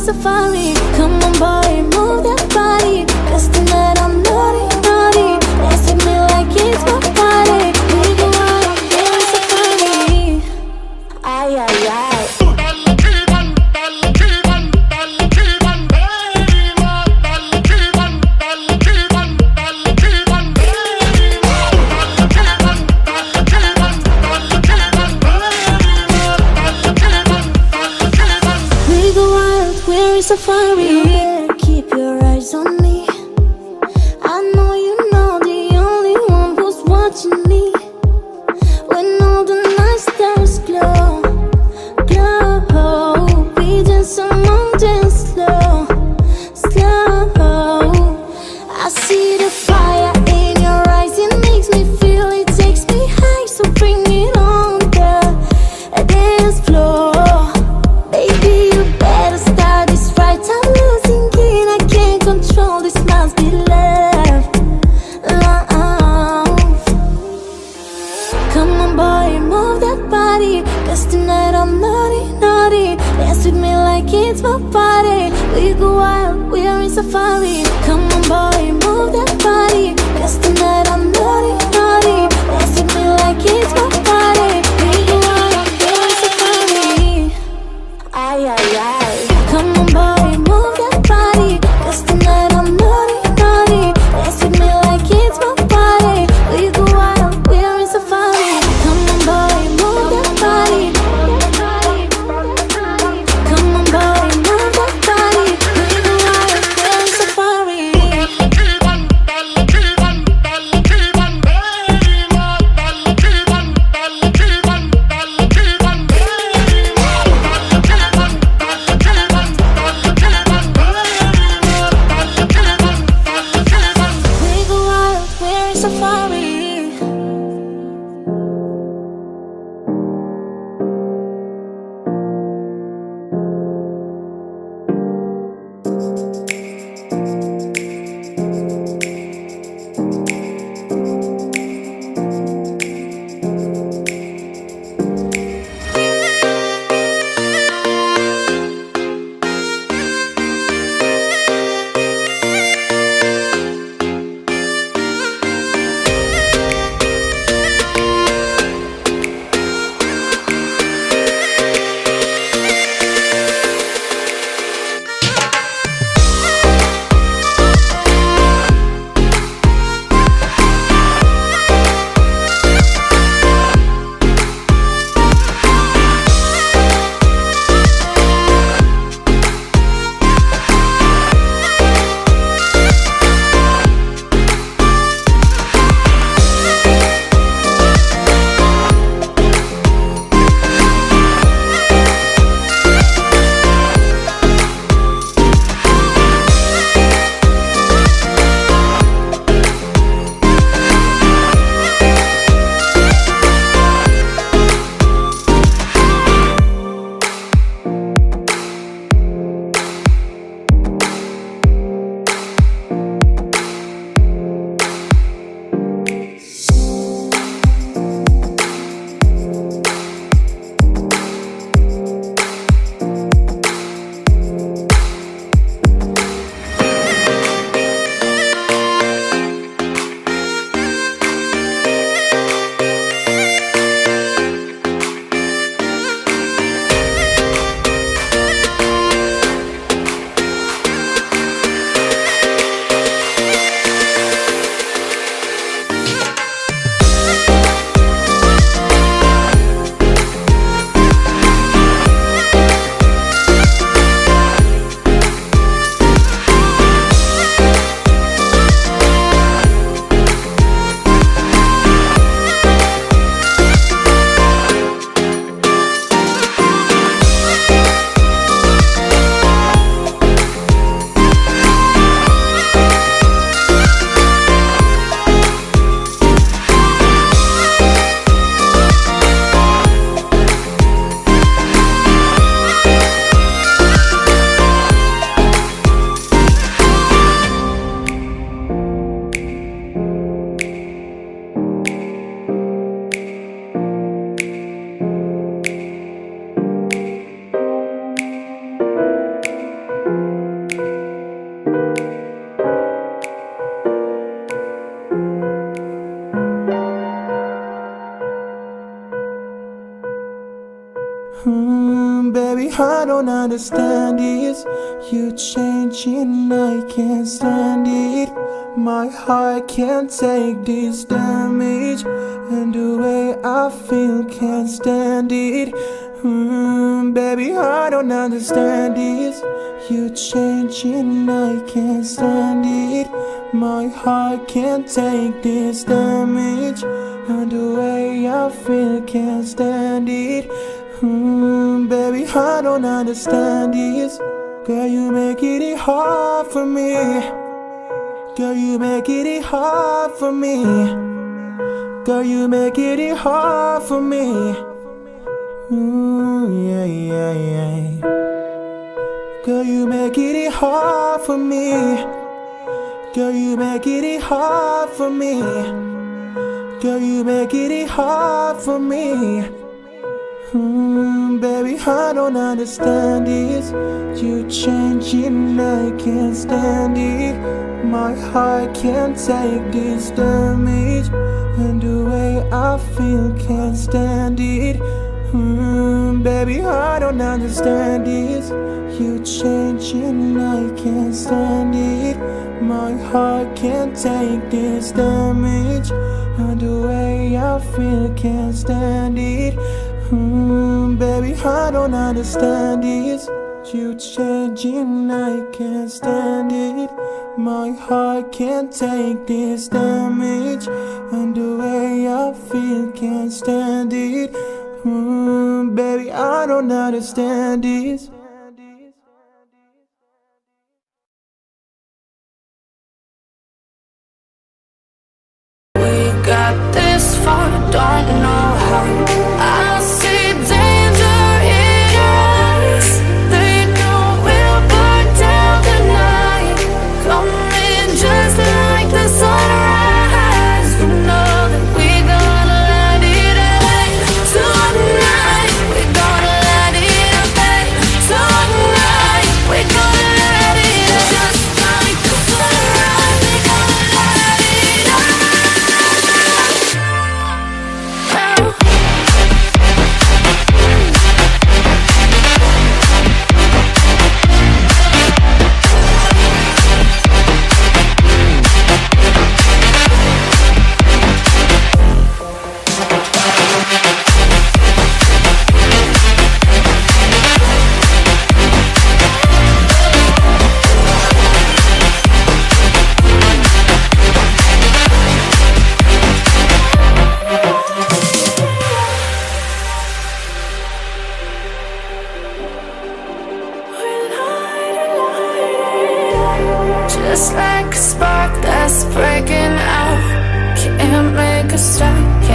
safari. Come on boy, move that body, 'cause tonight I'm naughty, naughty. Dance with me like it's my party. We go out, we're in safari. Ay, ay, ay. Safari, yeah, keep your eyes on me. I know you know the only one who's watching me. When all the night stars glow, glow, we dance among dance slow, slow. I see the fire in your eyes, it makes me feel, it takes me high. So bring it on the dance floor. Baby, you better start this right. I'm losing it, I can't control, this must be love, love. Come on boy, move that body, 'cause tonight I'm naughty, naughty. Dance with me like it's my party. We go wild, we are in safari. Come on boy, move that body, 'cause tonight I'm naughty, naughty. Dance with me like it's my party. We go wild, we are in safari. Ay, ay, ay. Come on boy, move that body, 'cause tonight I'm naughty, naughty. Dance with me like it's my party. We go wild, we are in safari. Come on boy, move that body. Come on boy, move that body. We go wild, we are in safari. Baby, I don't understand this. You changing, I can't stand it. My heart can't take this damage, and the way I feel can't stand it. Baby, I don't understand this. You changing, I can't stand it. My heart can't take this damage, and the way I feel can't stand it. Baby, I don't understand this. Girl, you make it hard for me. Girl, you make it hard for me. Girl, you make it hard for me. Yeah, yeah, yeah. Girl, you make it hard for me. Girl, you make it hard for me. Girl, you make it hard for me. Baby, I don't understand this. You changing, I can't stand it. My heart can't take this damage, and the way I feel can't stand it. Baby, I don't understand this. You changing, I can't stand it. My heart can't take this damage, and the way I feel can't stand it. Baby, I don't understand this. You changing, I can't stand it. My heart can't take this damage, and the way I feel can't stand it. Baby, I don't understand this. We got this far, don't know how. I see danger in us. They know we'll burn down the night. Coming just like the sunrise. You know that we gonna light it up tonight. We gonna light it up tonight. We gonna light it up just like the sunrise. We gonna light it up. Just like a spark that's breaking out, can't make a stop.